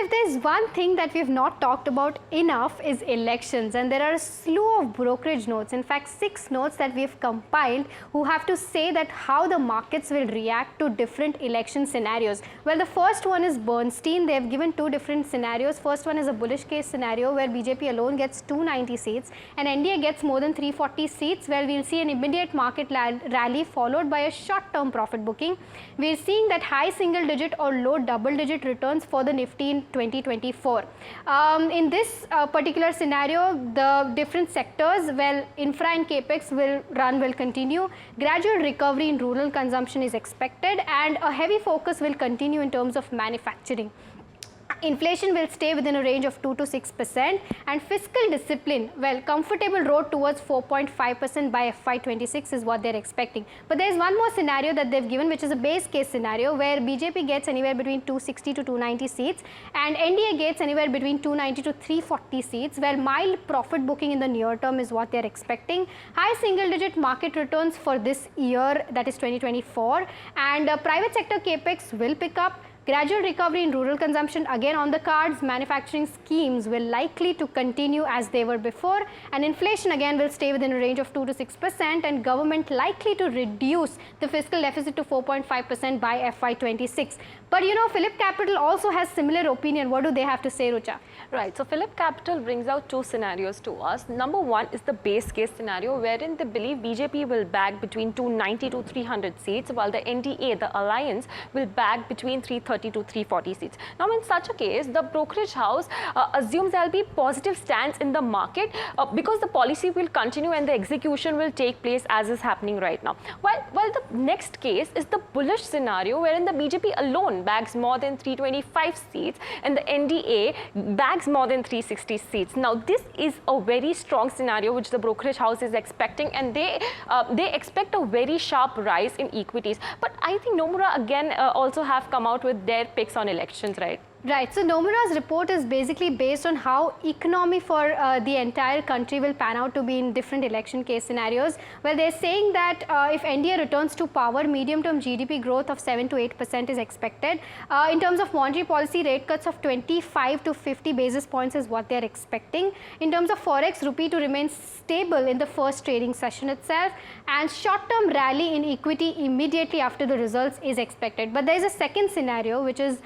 if there's one thing that we've not talked about enough is elections, and there are a slew of brokerage notes, in fact 6 notes that we've compiled, who have to say that how the markets will react to different election scenarios. Well, the first one is Bernstein. They have given 2 different scenarios. First one is a bullish case scenario where BJP alone gets 290 seats and NDA gets more than 340 seats, where we'll see an immediate market rally followed by a short-term profit booking. We're seeing that high single-digit or low double-digit returns for the Nifty in 2024. In this particular scenario, the different sectors, well, infra and capex will continue. Gradual recovery in rural consumption is expected, and a heavy focus will continue in terms of manufacturing. Inflation will stay within a range of 2 to 6%, and fiscal discipline, well, comfortable road towards 4.5% by FY26 is what they're expecting. But there's one more scenario that they've given, which is a base case scenario where BJP gets anywhere between 260 to 290 seats and NDA gets anywhere between 290 to 340 seats, where mild profit booking in the near term is what they're expecting. High single-digit market returns for this year, that is 2024, and private sector capex will pick up. Gradual recovery in rural consumption again on the cards. Manufacturing schemes will likely to continue as they were before, and inflation again will stay within a range of 2 to 6%, and government likely to reduce the fiscal deficit to 4.5% by FY26. But you know, Phillip Capital also has similar opinion. What do they have to say, Rucha? Right. So Phillip Capital brings out 2 scenarios to us. Number 1 is the base case scenario, wherein they believe BJP will bag between 290 to 300 seats, while the NDA, the alliance, will bag between 330 to 340 seats. Now, in such a case, the brokerage house assumes there will be positive stance in the market because the policy will continue and the execution will take place as is happening right now. While the next case is the bullish scenario, wherein the BJP alone bags more than 325 seats and the NDA bags more than 360 seats. Now, this is a very strong scenario which the brokerage house is expecting, and they expect a very sharp rise in equities. But I think Nomura again also have come out with their picks on elections, right? Right. So Nomura's report is basically based on how economy for the entire country will pan out to be in different election case scenarios. Well, they're saying that if NDA returns to power, medium-term GDP growth of 7 to 8% is expected. In terms of monetary policy, rate cuts of 25 to 50 basis points is what they're expecting. In terms of forex, rupee to remain stable in the first trading session itself, and short-term rally in equity immediately after the results is expected. But there is a second scenario, which is,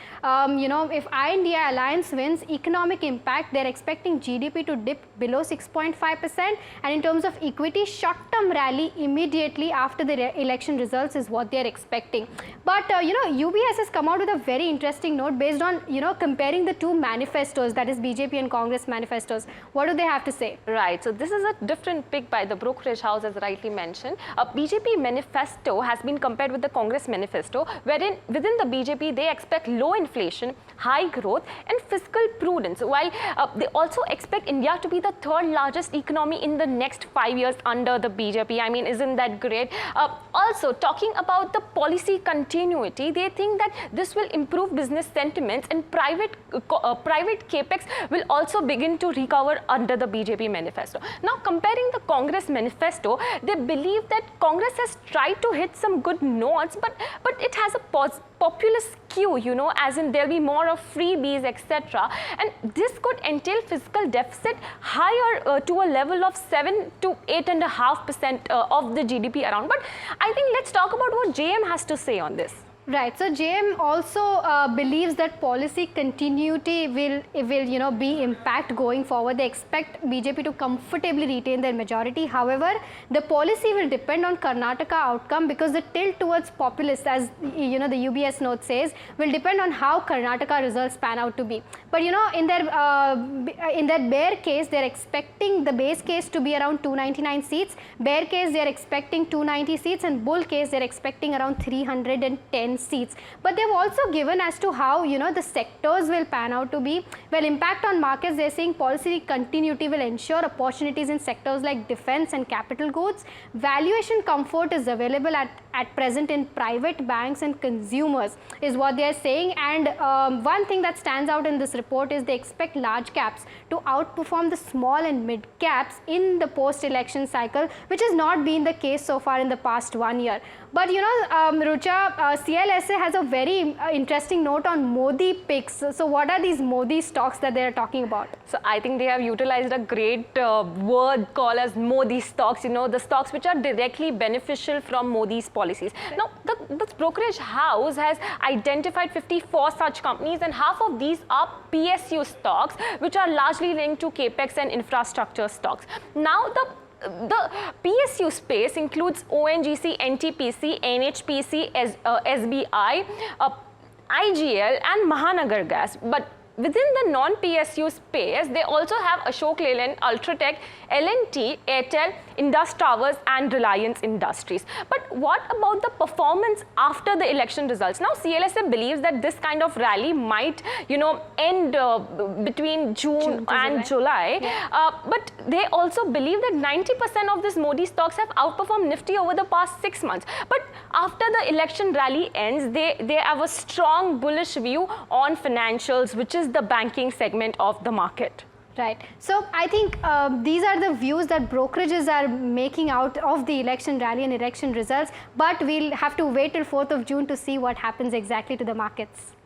if INDI alliance wins, economic impact, they're expecting GDP to dip below 6.5%, and in terms of equity, short-term rally immediately after the election results is what they're expecting. But UBS has come out with a very interesting note based on comparing the 2 manifestos, that is BJP and Congress manifestos. What do they have to say? Right. So this is a different pick by the brokerage house, as rightly mentioned. A BJP manifesto has been compared with the Congress manifesto, wherein within the BJP they expect low inflation, high growth and fiscal prudence, while they also expect India to be the 3rd largest economy in the next 5 years under the BJP. I mean, isn't that great? Also, talking about the policy continuity, they think that this will improve business sentiments, and private capex will also begin to recover under the BJP manifesto. Now, comparing the Congress manifesto, they believe that Congress has tried to hit some good notes, but it has a populist skew, as in there'll be more of freebies, etc. And this could entail fiscal deficit higher to a level of 7 to 8.5% of the GDP around. But I think let's talk about what JM has to say on this. Right. So JM also believes that policy continuity will be impact going forward. They expect BJP to comfortably retain their majority. However, the policy will depend on Karnataka outcome, because the tilt towards populist, as the UBS note says, will depend on how Karnataka results pan out to be. But in their bear case, they're expecting the base case to be around 299 seats. Bear case, they're expecting 290 seats, and bull case, they're expecting around 310 seats. But they've also given as to how the sectors will pan out to be. Well, impact on markets, they're saying policy continuity will ensure opportunities in sectors like defense and capital goods. Valuation comfort is available at at present in private banks and consumers, is what they are saying. And one thing that stands out in this report is they expect large caps to outperform the small and mid caps in the post-election cycle, which has not been the case so far in the past 1 year. But you know, Rucha, CLSA has a very interesting note on Modi picks. So what are these Modi stocks that they are talking about? So I think they have utilized a great word called as Modi stocks, you know, the stocks which are directly beneficial from Modi's policies. Right. Now, this brokerage house has identified 54 such companies, and half of these are PSU stocks, which are largely linked to capex and infrastructure stocks. Now, the PSU space includes ONGC, NTPC, NHPC, SBI, IGL and Mahanagar Gas. But within the non-PSU space, they also have Ashok Leyland, Ultratech, L&T, Airtel, Indus Towers and Reliance Industries. But what about the performance after the election results? Now, CLSA believes that this kind of rally might, you know, end between June and July. Yeah. But they also believe that 90% of these Modi stocks have outperformed Nifty over the past 6 months. But after the election rally ends, they have a strong bullish view on financials, which is the banking segment of the market. Right. So I think these are the views that brokerages are making out of the election rally and election results, but we'll have to wait till 4th of June to see what happens exactly to the markets.